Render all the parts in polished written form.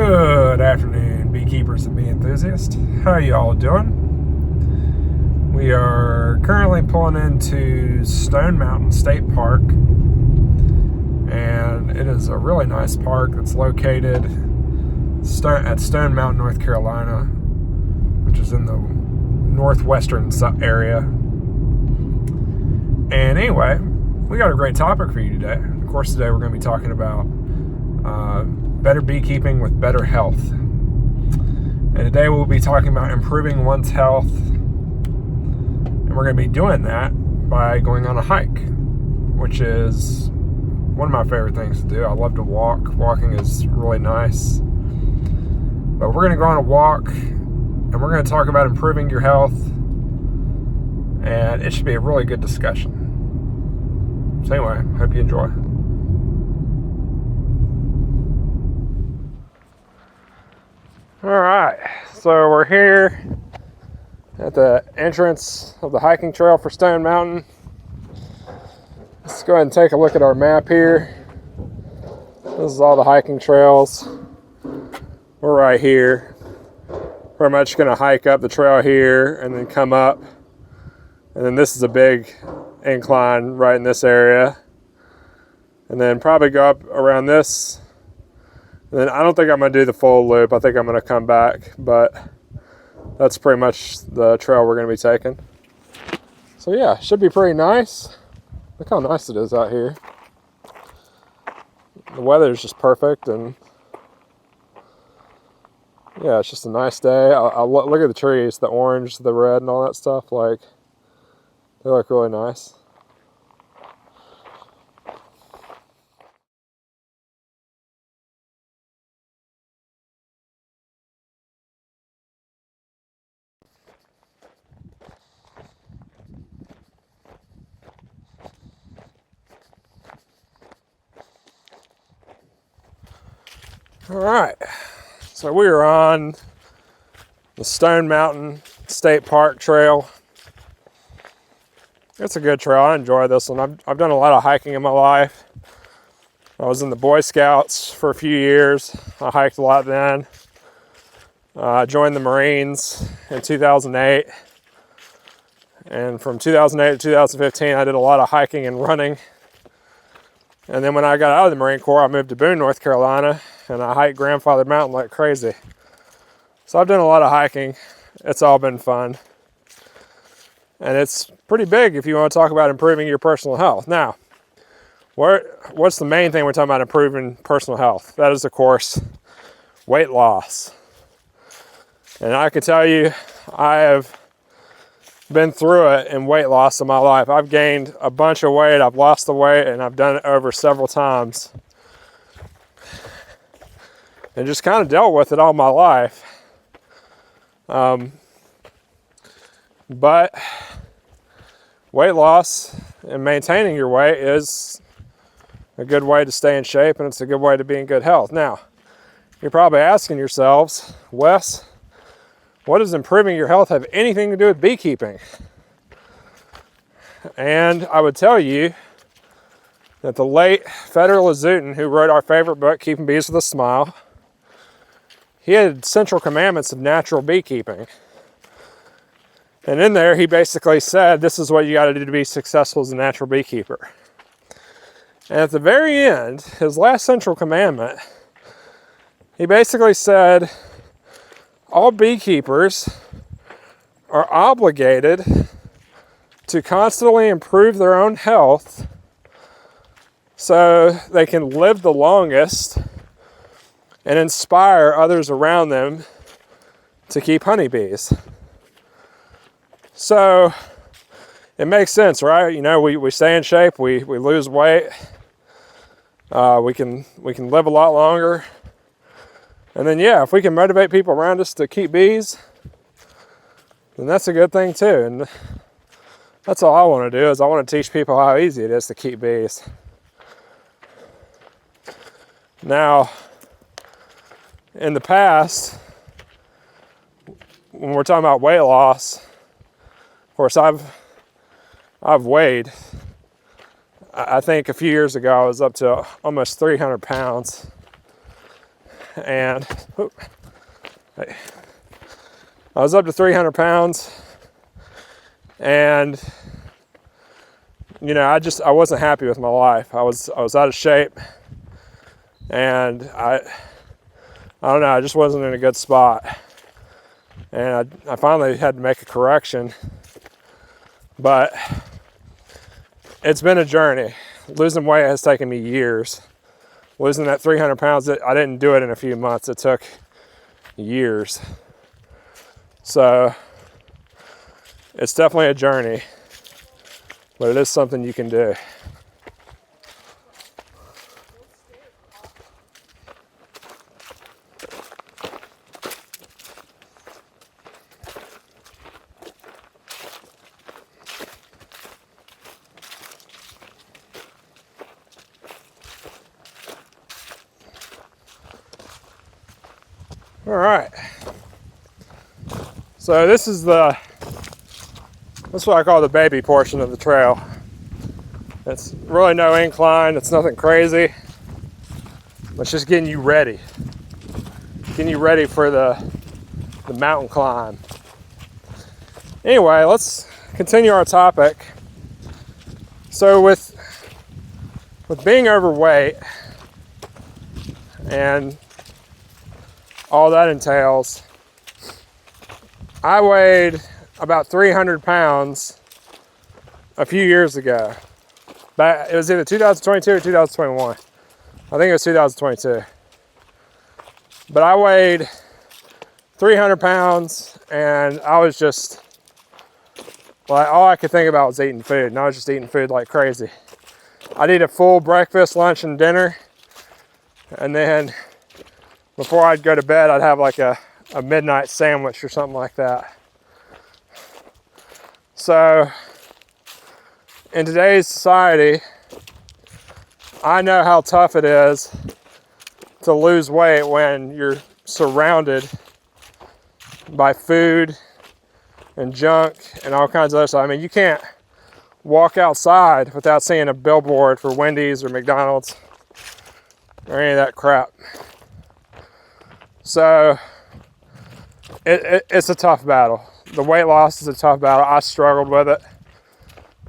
Good afternoon, beekeepers and bee enthusiasts. How are you all doing? We are currently pulling into Stone Mountain State Park, and it is a really nice park that's located at Stone Mountain, North Carolina, which is in the northwestern area. And anyway, we got a great topic for you today. Of course, today we're going to be talking about better beekeeping with better health. And today we'll be talking about improving one's health. And we're going to be doing that by going on a hike, which is one of my favorite things to do. I love to walk. Walking is really nice. But we're going to go on a walk and we're going to talk about improving your health. And it should be a really good discussion. So anyway, hope you enjoy. All right, so we're here at the entrance of the hiking trail for Stone Mountain. Let's go ahead and take a look at our map here. This is all the hiking trails. We're right here. Pretty much gonna hike up the trail here and then come up. And then this is a big incline right in this area. And then probably go up around this. And then I don't think I'm going to do the full loop. I think I'm going to come back, but that's pretty much the trail we're going to be taking. So yeah, should be pretty nice. Look how nice it is out here. The weather is just perfect, and yeah, it's just a nice day. I look at the trees, the orange, the red, and all that stuff. Like, they look really nice. All right, so we are on the Stone Mountain State Park trail. It's a good trail. I enjoy this one. I've done a lot of hiking in my life. I was in the Boy Scouts for a few years. I hiked a lot then. I joined the Marines in 2008. And from 2008 to 2015, I did a lot of hiking and running. And then when I got out of the Marine Corps, I moved to Boone, North Carolina, and I hiked Grandfather Mountain like crazy. So I've done a lot of hiking. It's all been fun. And it's pretty big if you want to talk about improving your personal health. Now, what's the main thing we're talking about improving personal health? That is, of course, weight loss. And I can tell you, I have been through it in weight loss in my life. I've gained a bunch of weight, I've lost the weight, and I've done it over several times. And just kind of dealt with it all my life. But weight loss and maintaining your weight is a good way to stay in shape, and it's a good way to be in good health. Now, you're probably asking yourselves, Wes, what does improving your health have anything to do with beekeeping? And I would tell you that the late Federal Azutin, who wrote our favorite book, Keeping Bees with a Smile, he had central commandments of natural beekeeping. And in there, he basically said, this is what you got to do to be successful as a natural beekeeper. And at the very end, his last central commandment, he basically said, all beekeepers are obligated to constantly improve their own health so they can live the longest and inspire others around them to keep honeybees. So it makes sense, right? You know, we stay in shape, we lose weight, we can live a lot longer. And then, yeah, if we can motivate people around us to keep bees, then that's a good thing too. And that's all I want to do, is I want to teach people how easy it is to keep bees. Now, in the past, when we're talking about weight loss, of course, I've weighed. I think a few years ago I was up to almost 300 pounds. and I was up to 300 pounds, and you know, I wasn't happy with my life. I was out of shape, and I don't know, I just wasn't in a good spot. And I finally had to make a correction, but it's been a journey. Losing weight has taken me years. Losing that 300 pounds, I didn't do it in a few months. It took years. So it's definitely a journey, but it is something you can do. All right. So this is what I call the baby portion of the trail. It's really no incline, it's nothing crazy. It's just getting you ready. Getting you ready for the mountain climb. Anyway, let's continue our topic. So with being overweight and all that entails, I weighed about 300 pounds a few years ago. It was either 2022 or 2021. I think it was 2022. But I weighed 300 pounds, and I was just, like, all I could think about was eating food, and I was just eating food like crazy. I'd eat a full breakfast, lunch, and dinner, and then before I'd go to bed, I'd have like a midnight sandwich or something like that. So in today's society, I know how tough it is to lose weight when you're surrounded by food and junk and all kinds of other stuff. I mean, you can't walk outside without seeing a billboard for Wendy's or McDonald's or any of that crap. So it's a tough battle. The weight loss is a tough battle. I struggled with it.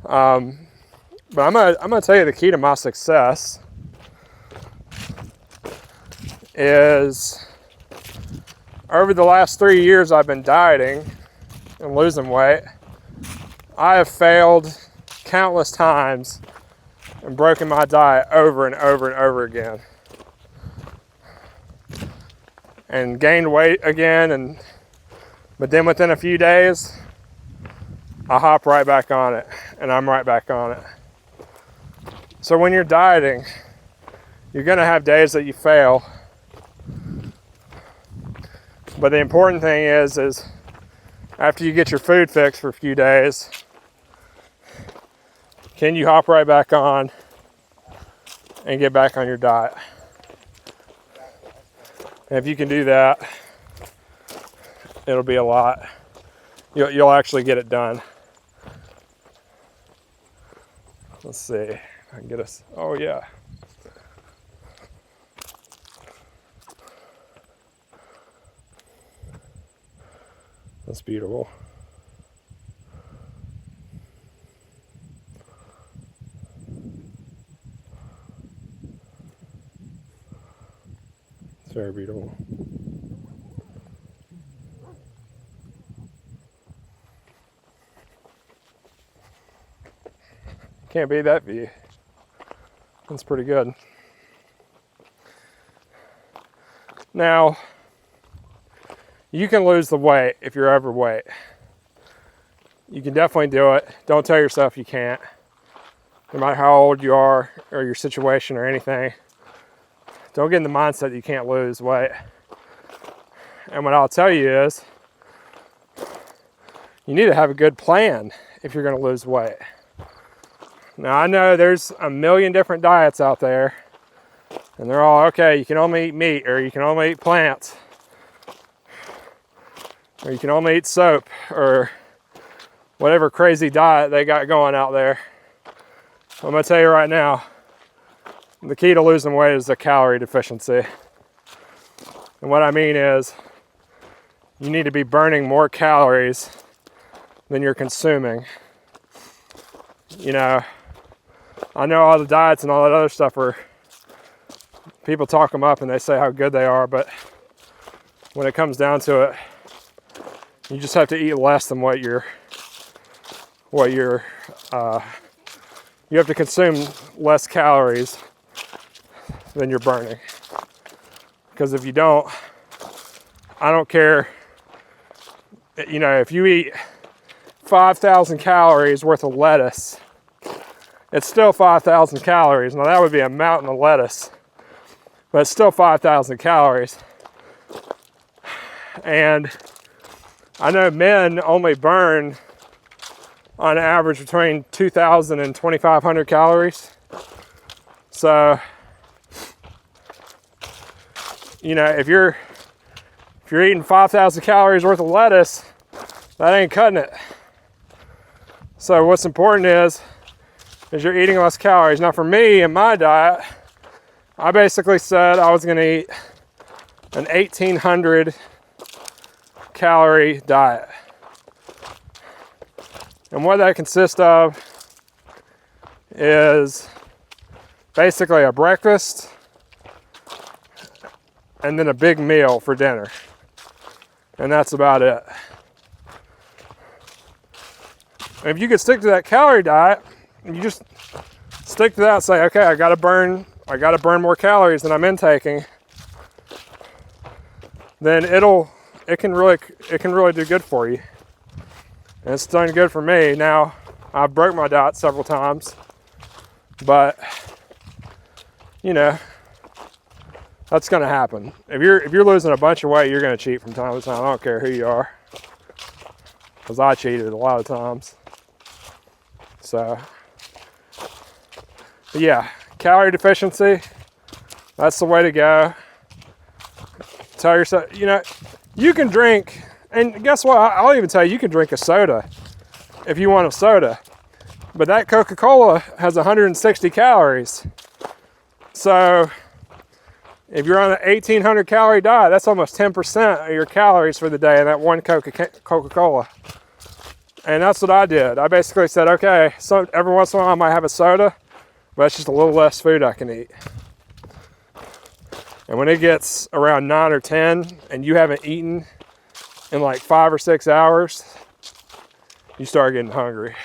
But I'm gonna tell you the key to my success is over the last 3 years I've been dieting and losing weight. I have failed countless times and broken my diet over and over and over again. And gained weight again, but then within a few days, I hop right back on it, and I'm right back on it. So when you're dieting, you're gonna have days that you fail. But the important thing is after you get your food fixed for a few days, can you hop right back on and get back on your diet? And if you can do that, it'll be a lot. You'll actually get it done. Let's see if I can get us. Oh yeah. That's beautiful. It's very beautiful. Can't beat that view. That's pretty good. Now, you can lose the weight if you're overweight. You can definitely do it. Don't tell yourself you can't. No matter how old you are or your situation or anything, don't get in the mindset that you can't lose weight. And what I'll tell you is, you need to have a good plan if you're going to lose weight. Now, I know there's a million different diets out there, and they're all, okay, you can only eat meat, or you can only eat plants, or you can only eat soap, or whatever crazy diet they got going out there. I'm going to tell you right now, the key to losing weight is the calorie deficiency. And what I mean is, you need to be burning more calories than you're consuming. You know, I know all the diets and all that other stuff are, people talk them up and they say how good they are, but when it comes down to it, you just have to eat less than you have to consume less calories than you're burning. Because if you don't, I don't care, you know, if you eat 5,000 calories worth of lettuce, it's still 5,000 calories. Now that would be a mountain of lettuce, but it's still 5,000 calories. And I know men only burn on average between 2,000 and 2,500 calories. So, you know, if you're eating 5,000 calories worth of lettuce, that ain't cutting it. So what's important is you're eating less calories. Now for me, in my diet, I basically said I was gonna eat an 1,800 calorie diet. And what that consists of is basically a breakfast and then a big meal for dinner. And that's about it. And if you could stick to that calorie diet, and you just stick to that and say, okay, I gotta burn more calories than I'm intaking, then it can really do good for you. And it's done good for me. Now, I've broke my diet several times, but you know, that's gonna happen. If you're losing a bunch of weight, you're gonna cheat from time to time. I don't care who you are, because I cheated a lot of times. So, but yeah, calorie deficiency, that's the way to go. Tell yourself, you know, you can drink, and guess what? I'll even tell you, you can drink a soda if you want a soda. But that Coca-Cola has 160 calories. So if you're on an 1,800 calorie diet, that's almost 10% of your calories for the day in that one Coca-Cola. And that's what I did. I basically said, okay, so every once in a while I might have a soda, but it's just a little less food I can eat. And when it gets around 9 or 10 and you haven't eaten in like 5 or 6 hours, you start getting hungry.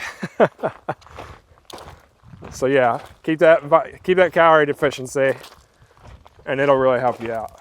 So yeah, keep that calorie deficiency, and it'll really help you out.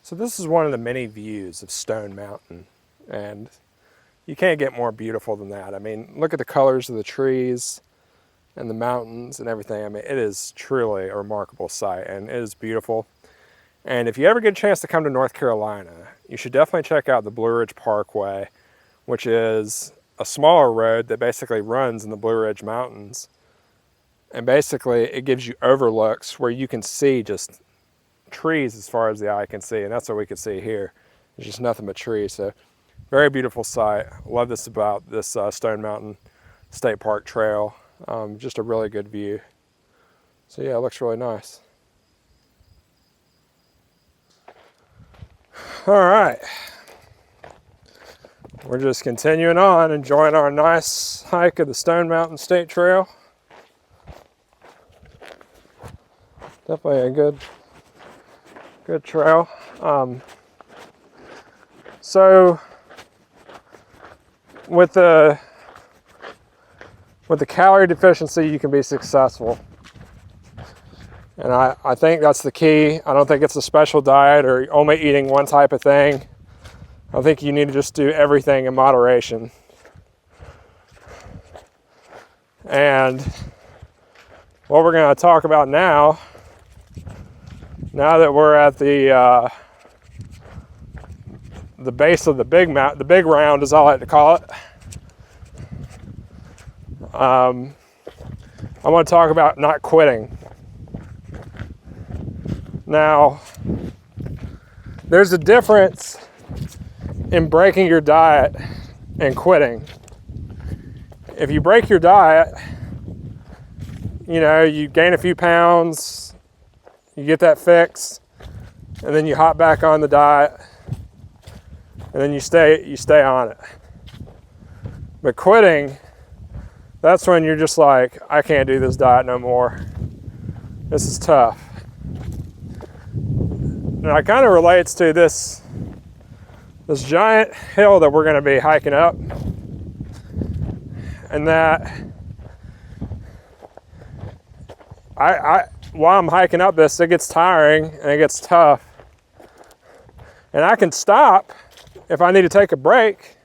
So this is one of the many views of Stone Mountain, and you can't get more beautiful than that. I mean, look at the colors of the trees and the mountains and everything. I mean, it is truly a remarkable sight, and it is beautiful. And if you ever get a chance to come to North Carolina, you should definitely check out the Blue Ridge Parkway, which is a smaller road that basically runs in the Blue Ridge Mountains. And basically it gives you overlooks where you can see just trees as far as the eye can see, and that's what we can see here. There's just nothing but trees. So very beautiful sight. Love this about this Stone Mountain State Park trail. Just a really good view. So yeah, it looks really nice. All right, we're just continuing on, enjoying our nice hike of the Stone Mountain State Trail. Definitely a good trail. So with the calorie deficiency, you can be successful. And I think that's the key. I don't think it's a special diet or only eating one type of thing. I think you need to just do everything in moderation. And what we're going to talk about now that we're at the base of the big mountain, the big round is all I like to call it. I want to talk about not quitting. Now, there's a difference in breaking your diet and quitting. If you break your diet, you know, you gain a few pounds, you get that fixed, and then you hop back on the diet, and then you stay on it. But quitting, that's when you're just like, I can't do this diet no more. This is tough. And it kind of relates to this giant hill that we're going to be hiking up. And that while I'm hiking up this, it gets tiring and it gets tough. And I can stop if I need to take a break.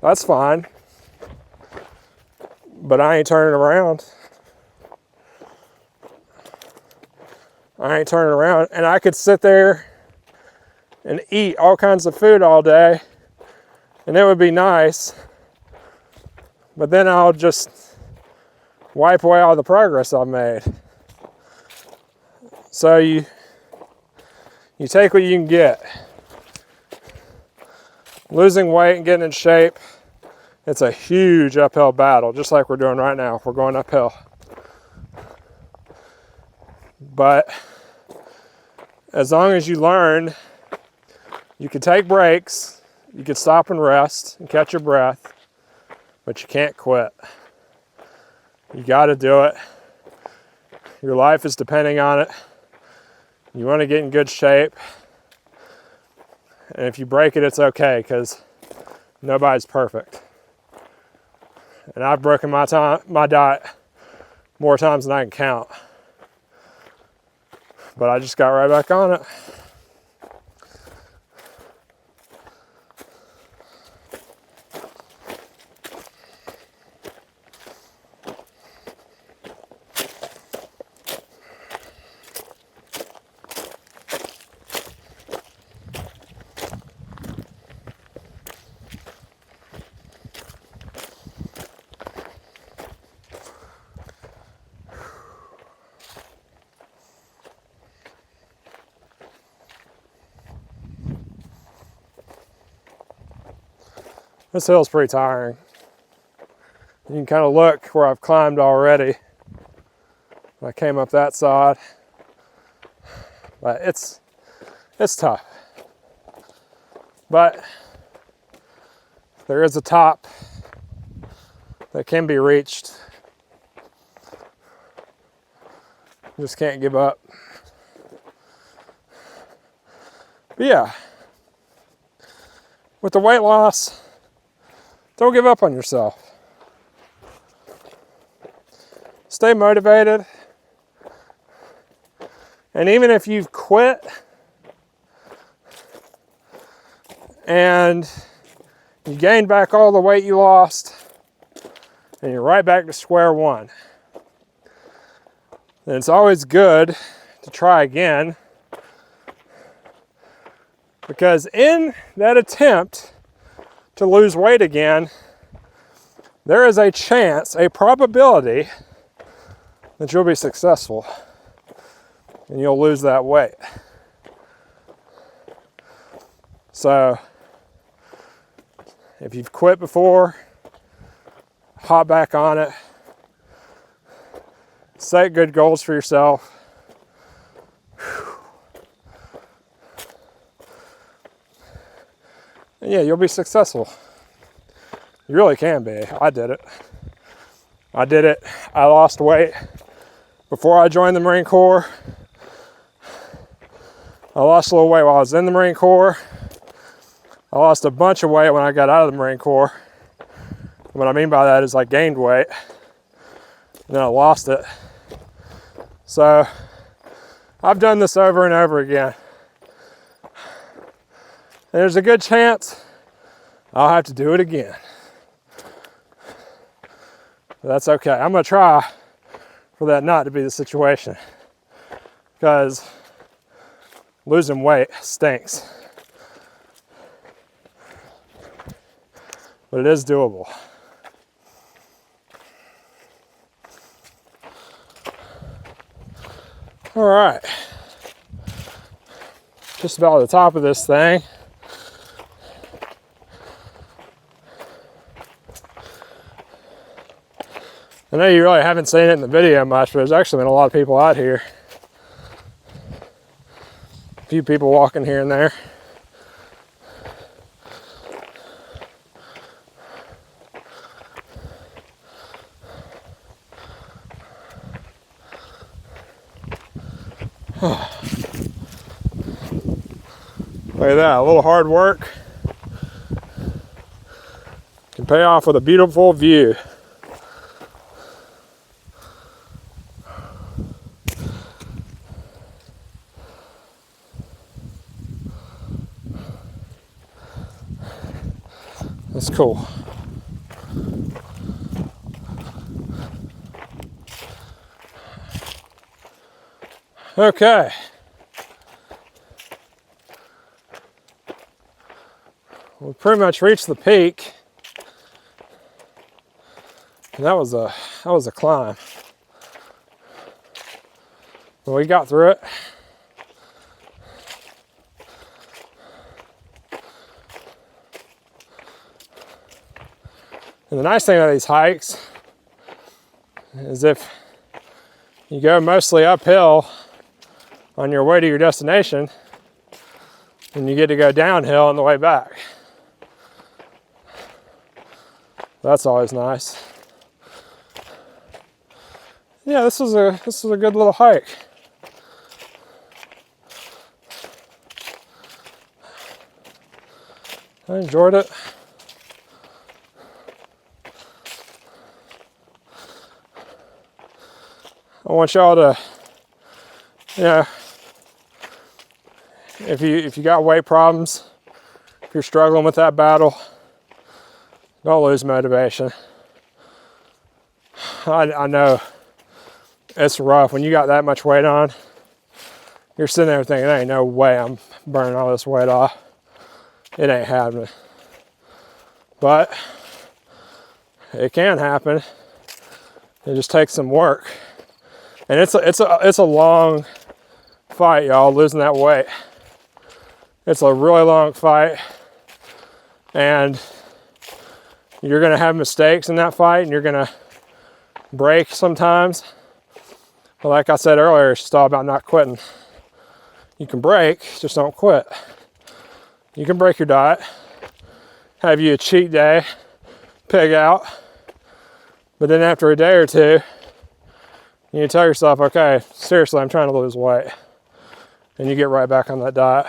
That's fine. But I ain't turning around. I ain't turning around. And I could sit there and eat all kinds of food all day, and it would be nice. But then I'll just wipe away all the progress I've made. So you take what you can get. Losing weight and getting in shape, it's a huge uphill battle, just like we're doing right now. We're going uphill. But as long as you learn, you can take breaks, you can stop and rest and catch your breath, but you can't quit. You got to do it. Your life is depending on it. You want to get in good shape. And if you break it, it's okay, because nobody's perfect. And I've broken my diet more times than I can count. But I just got right back on it. This hill's pretty tiring. You can kind of look where I've climbed already. I came up that side, but it's tough. But there is a top that can be reached. You just can't give up. But yeah, with the weight loss, don't give up on yourself. Stay motivated. And even if you've quit and you gained back all the weight you lost and you're right back to square one, then it's always good to try again, because in that attempt to lose weight again, there is a chance, a probability that you'll be successful and you'll lose that weight. So if you've quit before, hop back on it. Set good goals for yourself. And yeah, you'll be successful. You really can be. I did it. I lost weight before I joined the Marine Corps. I lost a little weight while I was in the Marine Corps. I lost a bunch of weight when I got out of the Marine Corps. What I mean by that is I gained weight, and then I lost it. So I've done this over and over again. And there's a good chance I'll have to do it again. But that's okay. I'm gonna try for that not to be the situation, because losing weight stinks. But it is doable. All right, just about at the top of this thing. I know you really haven't seen it in the video much, but there's actually been a lot of people out here. A few people walking here and there. Look at that, a little hard work can pay off with a beautiful view. That's cool. Okay. We pretty much reached the peak. And that was a climb. But we got through it. And the nice thing about these hikes is if you go mostly uphill on your way to your destination, then you get to go downhill on the way back. That's always nice. Yeah, this was a good little hike. I enjoyed it. I want y'all to, you know, if you got weight problems, if you're struggling with that battle, don't lose motivation. I know it's rough when you got that much weight on. You're sitting there thinking, there ain't no way I'm burning all this weight off. It ain't happening. But it can happen. It just takes some work. And it's a long fight, y'all, losing that weight. It's a really long fight, and you're gonna have mistakes in that fight, and you're gonna break sometimes. But like I said earlier, it's just all about not quitting. You can break, just don't quit. You can break your diet, have you a cheat day, pig out, but then after a day or two, you tell yourself, okay, seriously, I'm trying to lose weight. And you get right back on that diet.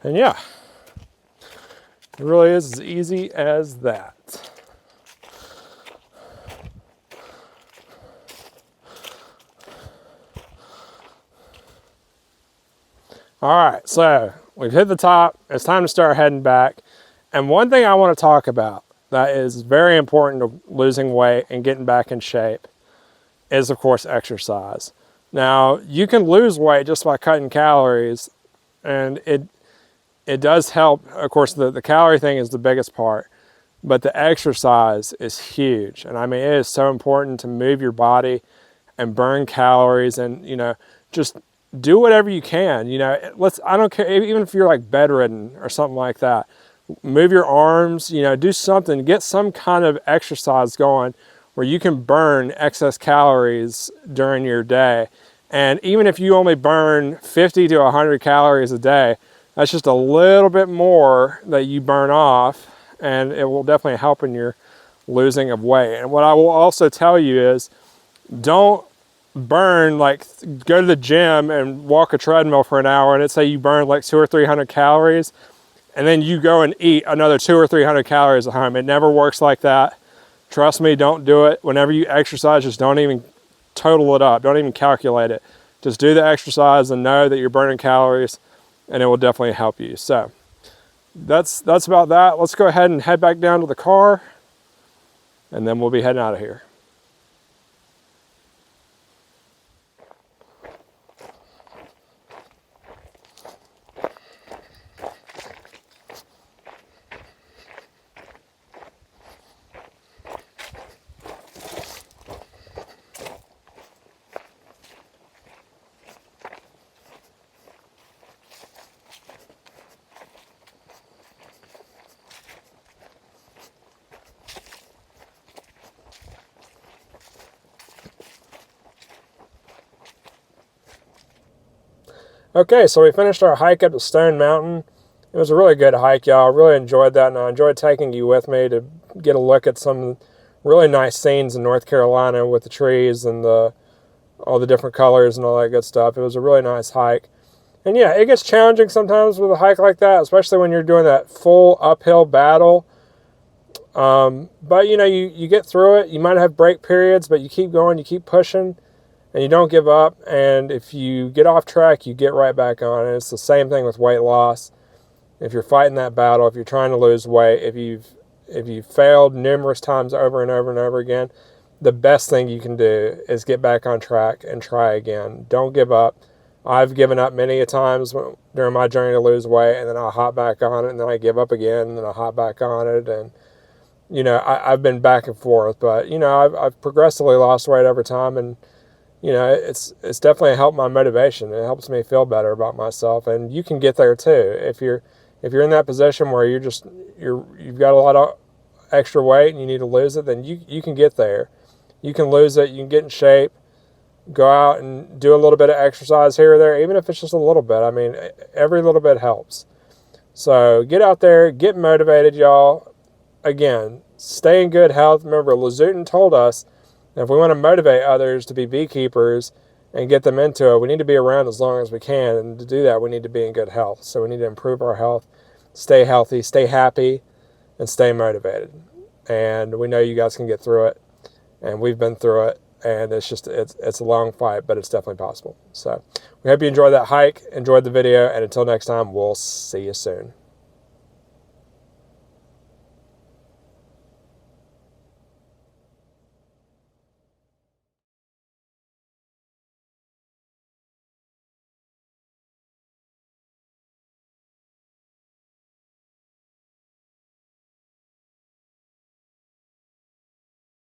And yeah, it really is as easy as that. All right, so we've hit the top. It's time to start heading back. And one thing I want to talk about that is very important to losing weight and getting back in shape is, of course, exercise. Now, you can lose weight just by cutting calories, and it does help. Of course, the calorie thing is the biggest part, but the exercise is huge. And I mean, it is so important to move your body and burn calories, and, you know, just do whatever you can. You know, I don't care, even if you're like bedridden or something like that. Move your arms, you know, do something, get some kind of exercise going where you can burn excess calories during your day. And even if you only burn 50 to 100 calories a day, that's just a little bit more that you burn off, and it will definitely help in your losing of weight. And what I will also tell you is, don't burn, like, go to the gym and walk a treadmill for an hour, and let's say you burn like 200 or 300 calories, and then you go and eat another 200 or 300 calories at home. It never works like that. Trust me, don't do it. Whenever you exercise, just don't even total it up. Don't even calculate it. Just do the exercise and know that you're burning calories, and it will definitely help you. So that's about that. Let's go ahead and head back down to the car, and then we'll be heading out of here. Okay, so we finished our hike up to Stone Mountain. It was a really good hike, y'all. I really enjoyed that, and I enjoyed taking you with me to get a look at some really nice scenes in North Carolina with the trees and all the different colors and all that good stuff. It was a really nice hike. And yeah, it gets challenging sometimes with a hike like that, especially when you're doing that full uphill battle. But you know, you get through it. You might have break periods, but you keep going, you keep pushing, and you don't give up. And if you get off track, you get right back on. And it's the same thing with weight loss. If you're fighting that battle, if you're trying to lose weight, if you've failed numerous times over and over and over again, the best thing you can do is get back on track and try again. Don't give up. I've given up many a times during my journey to lose weight, and then I'll hop back on it, and then I give up again, and then I'll hop back on it. And you know, I've been back and forth, but you know, I've progressively lost weight over time, and you know, it's definitely helped my motivation. It helps me feel better about myself, and you can get there too. If you're in that position where you've got a lot of extra weight and you need to lose it, then you can get there. You can lose it. You can get in shape. Go out and do a little bit of exercise here or there, even if it's just a little bit. I mean, every little bit helps. So get out there, get motivated, y'all. Again, stay in good health. Remember, Lazutin told us that if we want to motivate others to be beekeepers and get them into it, we need to be around as long as we can. And to do that, we need to be in good health. So we need to improve our health, stay healthy, stay happy, and stay motivated. And we know you guys can get through it. And we've been through it. And it's a long fight, but it's definitely possible. So we hope you enjoyed that hike, enjoyed the video, and until next time, we'll see you soon.